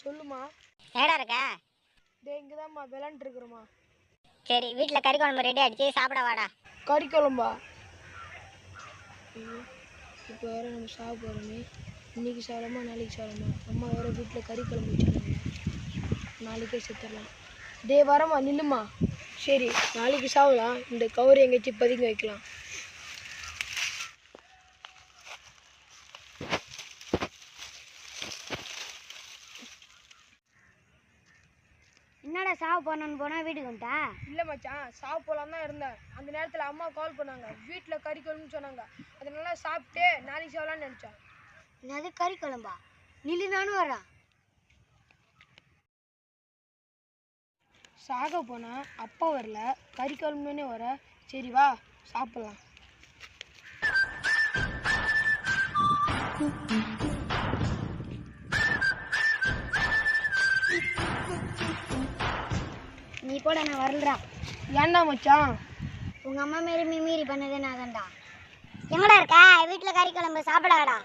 சொல்லுமா. ஏடா இருக்க? இங்கே தான்மா விளாண்டுருக்குறோம்மா. சரி, வீட்டில் கறி குழம்பு ரெடி ஆகிடுச்சு, சாப்பிட வாடா. கறி குழம்பா? ஐயோ, இப்போ வேறு நம்ம சாப்பிட போகிறோமே. இன்றைக்கி சாப்பிடாமா நாளைக்கு சாப்பிடாமா? அம்மா வேறு வீட்டில் கறி குழம்பு வச்சுருக்காங்க. நாளைக்கே செத்துடலாம். வரமா நில்லுமா. சரி, நாளைக்கு சாப்பிடலாம். இந்த கவர் எங்கேயாச்சும் பதுங்கி வைக்கலாம். என்னடா சாவு போனோன்னு போனால் வீட்டுக்கு வந்துட்டா? இல்லை மச்சான், சாப்பிட போகலான்னு தான் இருந்தேன். அந்த நேரத்தில் அம்மா கால் பண்ணாங்க, வீட்டில் கறி குழம்புன்னு சொன்னாங்க. அதனால சாப்பிட்டு நாளைக்கு சாப்பிடலான்னு நினச்சேன். என்னது கறி குழம்பா? நில்லு, நானும் வரேன். சாக போனால் அப்பா வரல, கறி குழம்புன்னே வர. சரி வா சாப்பிட்லாம். நீ கூட நான் வரலடா. ஏன்டா மச்சான்? உங்கள் அம்மா மாரி மீறி பண்ணதே நான் தான்டா. எங்கடா இருக்க? வீட்டில் கறி குழம்பு சாப்பிடாடா.